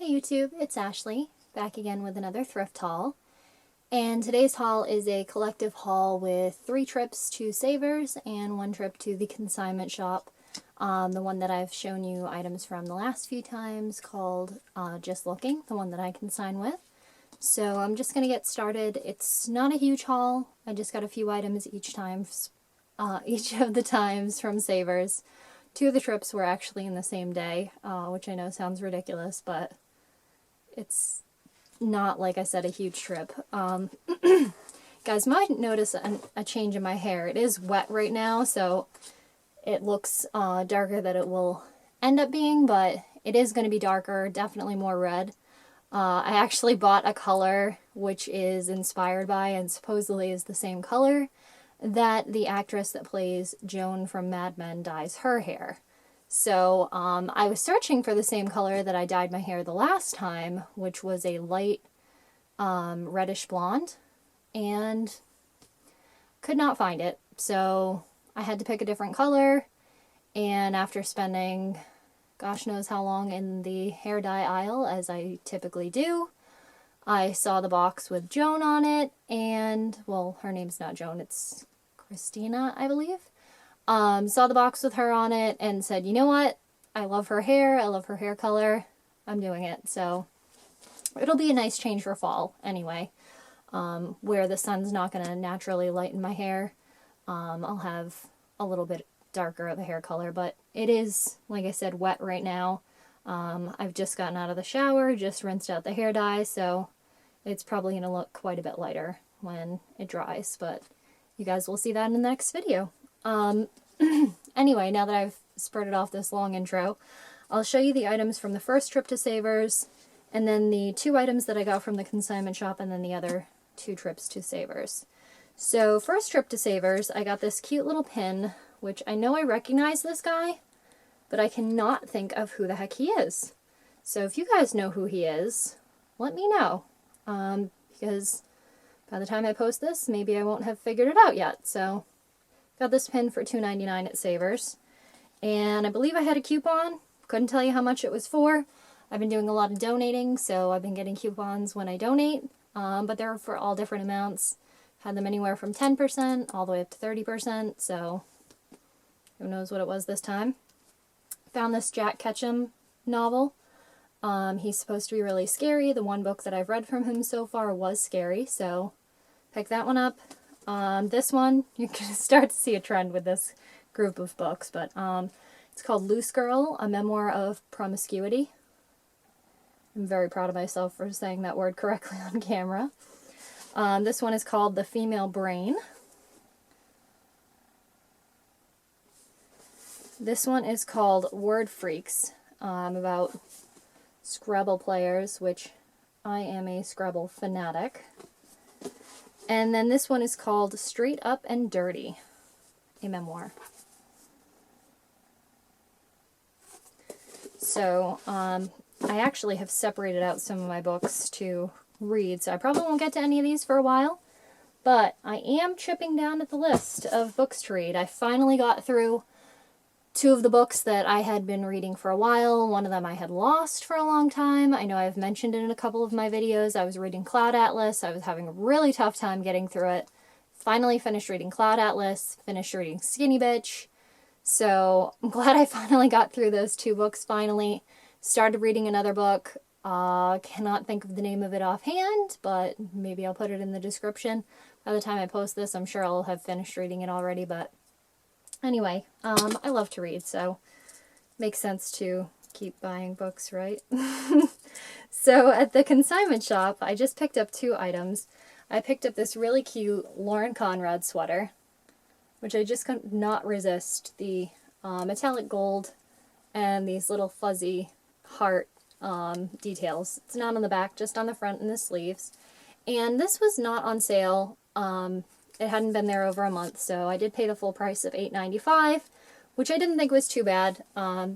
Hey YouTube, it's Ashley, back again with another thrift haul. And today's haul is a collective haul with 3 trips to Savers and 1 trip to the consignment shop. The one that I've shown you items from the last few times called Just Looking, the one that I consign with. So I'm just going to get started. It's not a huge haul, I just got a few items each of the times from Savers. 2 of the trips were actually in the same day, which I know sounds ridiculous, but it's not, like I said, a huge trip. Guys might notice a change in my hair. It is wet right now, so it looks darker than it will end up being, but it is going to be darker, definitely more red. I actually bought a color which is inspired by and supposedly is the same color that the actress that plays Joan from Mad Men dyes her hair. So I was searching for the same color that I dyed my hair the last time, which was a light reddish blonde, and could not find it. So I had to pick a different color, and after spending gosh knows how long in the hair dye aisle, as I typically do, I saw the box with Joan on it, and, well, her name's not Joan, it's Christina, I believe. Saw the box with her on it and said, you know what, I love her hair, I love her hair color, I'm doing it. So it'll be a nice change for fall anyway, where the sun's not going to naturally lighten my hair. I'll have a little bit darker of a hair color, but it is, like I said, wet right now. I've just gotten out of the shower, just rinsed out the hair dye, so it's probably going to look quite a bit lighter when it dries, but you guys will see that in the next video. Anyway, now that I've spurted off this long intro, I'll show you the items from the first trip to Savers, and then the 2 items that I got from the consignment shop, and then the other 2 trips to Savers. So, first trip to Savers, I got this cute little pin, which I know I recognize this guy, but I cannot think of who the heck he is. So if you guys know who he is, let me know, because by the time I post this, maybe I won't have figured it out yet. So, got this pin for $2.99 at Savers, and I believe I had a coupon. Couldn't tell you how much it was for. I've been doing a lot of donating, so I've been getting coupons when I donate, but they're for all different amounts. Had them anywhere from 10% all the way up to 30%, so who knows what it was this time. Found this Jack Ketchum novel. He's supposed to be really scary. The one book that I've read from him so far was scary, so pick that one up. This one, you can start to see a trend with this group of books, but it's called Loose Girl, a memoir of promiscuity. I'm very proud of myself for saying that word correctly on camera. This one is called The Female Brain. This one is called Word Freaks, about Scrabble players, which I am a Scrabble fanatic. And then this one is called Straight Up and Dirty, a memoir. So, I actually have separated out some of my books to read, so I probably won't get to any of these for a while, but I am chipping down at the list of books to read. I finally got through 2 of the books that I had been reading for a while. One of them I had lost for a long time. I know I've mentioned it in a couple of my videos. I was reading Cloud Atlas. I was having a really tough time getting through it. Finally finished reading Cloud Atlas, finished reading Skinny Bitch. So I'm glad I finally got through those 2 books finally. Started reading another book. Cannot think of the name of it offhand, but maybe I'll put it in the description. By the time I post this, I'm sure I'll have finished reading it already, but anyway, I love to read, so makes sense to keep buying books, right? So at the consignment shop, I just picked up 2 items. I picked up this really cute Lauren Conrad sweater, which I just could not resist. The metallic gold and these little fuzzy heart details. It's not on the back, just on the front and the sleeves. And this was not on sale. It hadn't been there over a month, so I did pay the full price of $8.95, which I didn't think was too bad,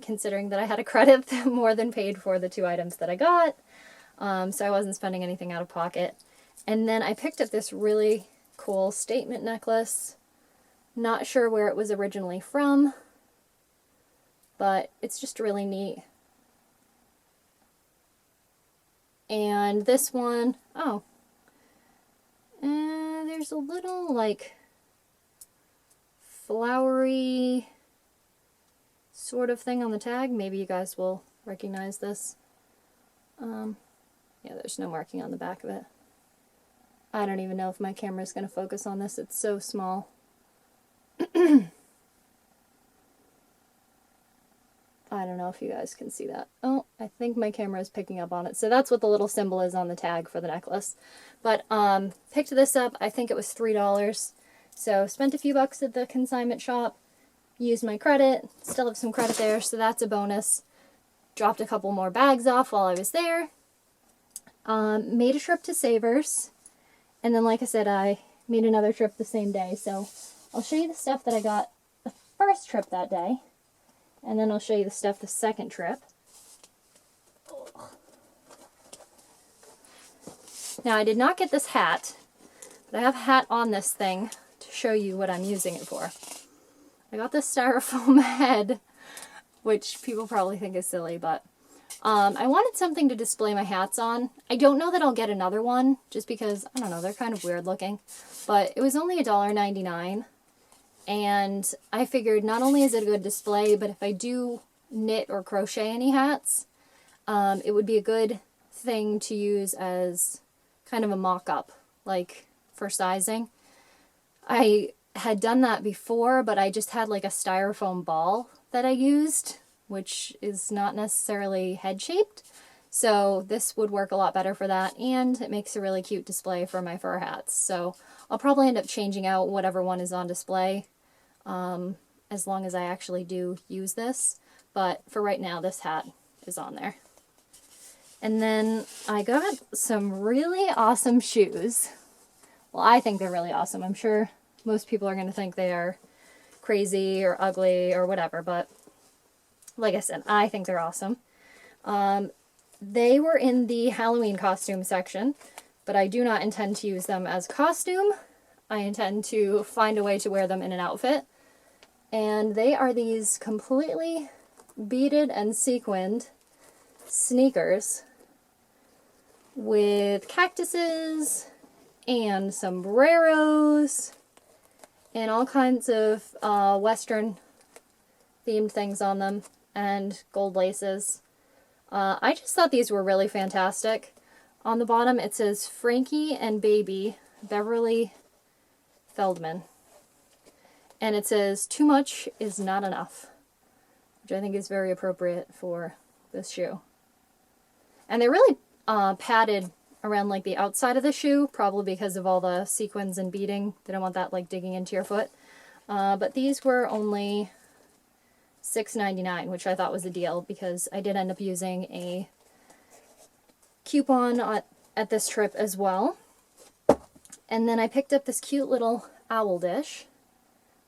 considering that I had a credit that more than paid for the 2 items that I got, so I wasn't spending anything out of pocket. And then I picked up this really cool statement necklace. Not sure where it was originally from, but it's just really neat. And this one, oh, there's a little like flowery sort of thing on the tag. Maybe you guys will recognize this. Yeah, there's no marking on the back of it. I don't even know if my camera is going to focus on this. It's so small. I don't know if you guys can see that. Oh, I think my camera is picking up on it. So that's what the little symbol is on the tag for the necklace. But picked this up. I think it was $3. So spent a few bucks at the consignment shop. Used my credit. Still have some credit there, so that's a bonus. Dropped a couple more bags off while I was there. Made a trip to Savers. And then, like I said, I made another trip the same day. So I'll show you the stuff that I got the first trip that day. And then I'll show you the stuff the second trip. Now, I did not get this hat, but I have a hat on this thing to show you what I'm using it for. I got this styrofoam head, which people probably think is silly, but I wanted something to display my hats on. I don't know that I'll get another one, just because, I don't know, they're kind of weird looking. But it was only $1.99. And I figured not only is it a good display, but if I do knit or crochet any hats, it would be a good thing to use as kind of a mock-up, like for sizing. I had done that before, but I just had like a styrofoam ball that I used, which is not necessarily head-shaped. So this would work a lot better for that, and it makes a really cute display for my fur hats. So I'll probably end up changing out whatever one is on display. As long as I actually do use this, but for right now this hat is on there. And then I got some really awesome shoes. Well, I think they're really awesome. I'm sure most people are going to think they are crazy or ugly or whatever, but like I said, I think they're awesome. They were in the Halloween costume section, but I do not intend to use them as costume. I intend to find a way to wear them in an outfit. And they are these completely beaded and sequined sneakers with cactuses and sombreros and all kinds of Western themed things on them and gold laces. I just thought these were really fantastic. On the bottom it says Frankie and Baby Beverly Feldman. And it says, "Too much is not enough," which I think is very appropriate for this shoe. And they're really padded around like the outside of the shoe, probably because of all the sequins and beading. They don't want that like digging into your foot. But these were only $6.99, which I thought was a deal because I did end up using a coupon at this trip as well. And then I picked up this cute little owl dish,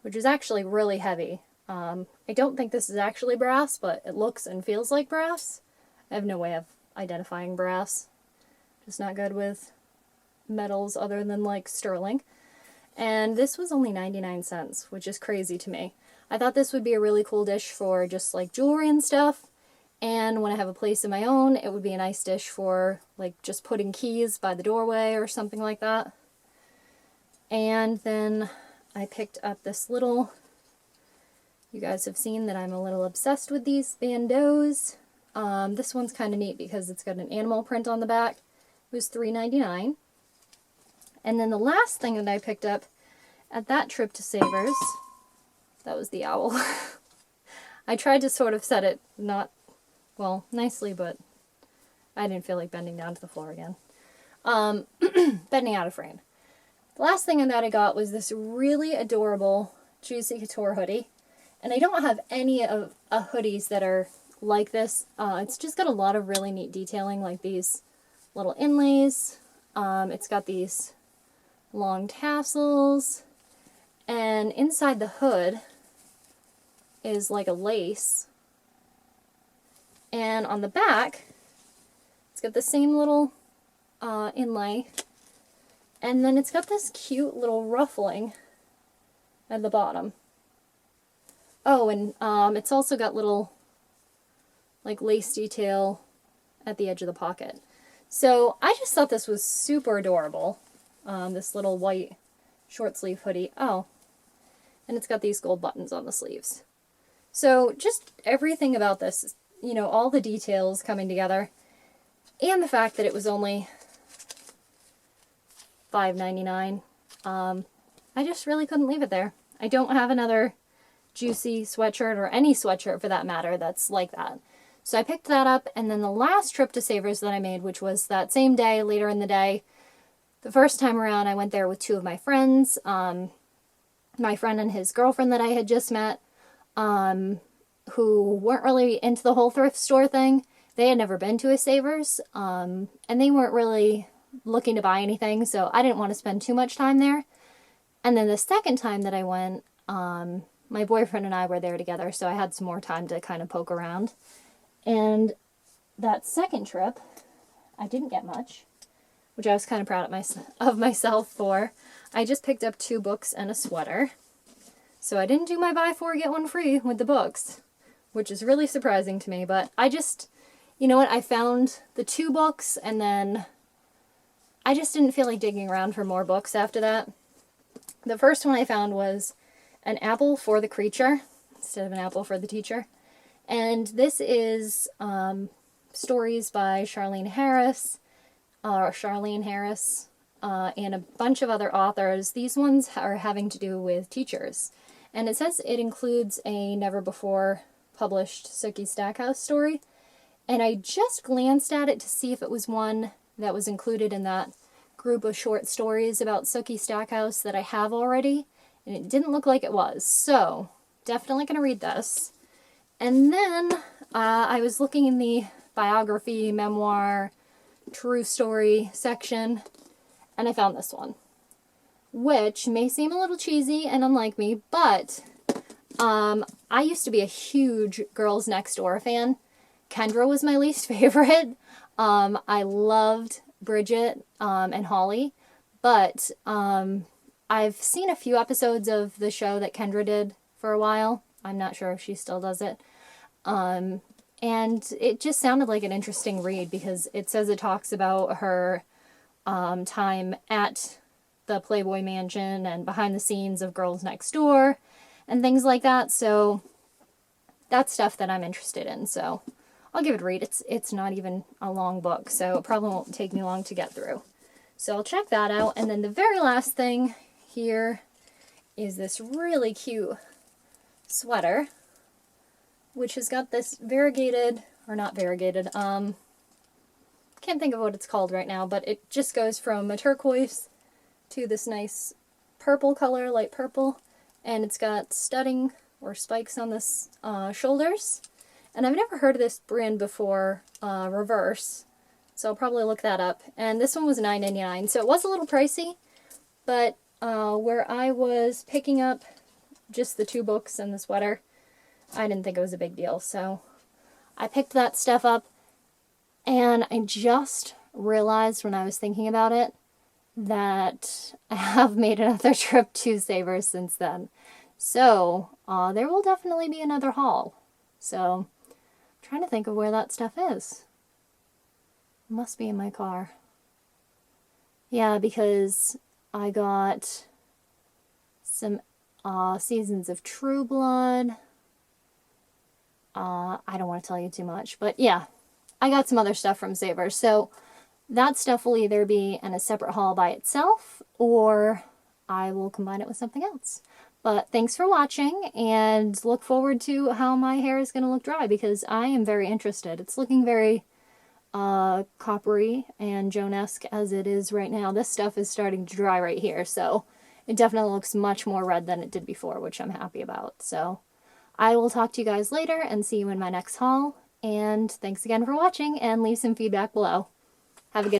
which is actually really heavy. I don't think this is actually brass, but it looks and feels like brass. I have no way of identifying brass. Just not good with metals other than like sterling. And this was only 99 cents, which is crazy to me. I thought this would be a really cool dish for just like jewelry and stuff. And when I have a place of my own, it would be a nice dish for like just putting keys by the doorway or something like that. And then I picked up this little, you guys have seen that I'm a little obsessed with these bandeaus. This one's kind of neat because it's got an animal print on the back. It was $3.99. And then the last thing that I picked up at that trip to Savers, that was the owl. I tried to sort of set it not, well, nicely, but I didn't feel like bending down to the floor again. Bending out of frame. The last thing that I got was this really adorable Juicy Couture hoodie. And I don't have any of hoodies that are like this. It's just got a lot of really neat detailing, like these little inlays. It's got these long tassels. And inside the hood is like a lace. And on the back, it's got the same little inlay. And then it's got this cute little ruffling at the bottom. Oh, and it's also got little like lace detail at the edge of the pocket. So I just thought this was super adorable. This little white short sleeve hoodie. Oh, and it's got these gold buttons on the sleeves. So just everything about this, you know, all the details coming together, and the fact that it was only $5.99. I just really couldn't leave it there. I don't have another juicy sweatshirt, or any sweatshirt for that matter, that's like that. So I picked that up, and then the last trip to Savers that I made, which was that same day, later in the day, the first time around I went there with two of my friends, my friend and his girlfriend that I had just met, who weren't really into the whole thrift store thing. They had never been to a Savers, and they weren't really looking to buy anything, so I didn't want to spend too much time there. And then the second time that I went, my boyfriend and I were there together, so I had some more time to kind of poke around. And that second trip, I didn't get much, which I was kind of proud of myself for. I just picked up 2 books and a sweater. So I didn't do my buy 4 get 1 free with the books, which is really surprising to me, but I just, you know what, I found the 2 books, and then I just didn't feel like digging around for more books after that. The first one I found was An Apple for the Creature, instead of An Apple for the Teacher. And this is stories by Charlene Harris, and a bunch of other authors. These ones are having to do with teachers. And it says it includes a never-before published Sookie Stackhouse story. And I just glanced at it to see if it was one that was included in that group of short stories about Sookie Stackhouse that I have already. And it didn't look like it was. So, definitely going to read this. And then I was looking in the biography, memoir, true story section, and I found this one, which may seem a little cheesy and unlike me, but I used to be a huge Girls Next Door fan. Kendra was my least favorite. I loved Bridget and Holly, but I've seen a few episodes of the show that Kendra did for a while. I'm not sure if she still does it. And it just sounded like an interesting read, because it says it talks about her time at the Playboy Mansion and behind the scenes of Girls Next Door and things like that. So that's stuff that I'm interested in. So I'll give it a read. It's not even a long book, so it probably won't take me long to get through. So I'll check that out. And then the very last thing here is this really cute sweater, which has got this variegated, or not variegated, can't think of what it's called right now, but it just goes from a turquoise to this nice purple color, light purple, and it's got studding or spikes on the shoulders. And I've never heard of this brand before, Reverse, so I'll probably look that up. And this one was $9.99, so it was a little pricey, but where I was picking up just the 2 books and the sweater, I didn't think it was a big deal, so I picked that stuff up, and I just realized when I was thinking about it that I have made another trip to Savers since then. So, there will definitely be another haul. So, I'm trying to think of where that stuff is. It must be in my car. Yeah, because I got some seasons of True Blood. I don't want to tell you too much, but yeah, I got some other stuff from Savers. So that stuff will either be in a separate haul by itself, or I will combine it with something else. But thanks for watching, and look forward to how my hair is going to look dry, because I am very interested. It's looking very coppery and Joan-esque as it is right now. This stuff is starting to dry right here, so it definitely looks much more red than it did before, which I'm happy about. So I will talk to you guys later and see you in my next haul. And thanks again for watching, and leave some feedback below. Have a good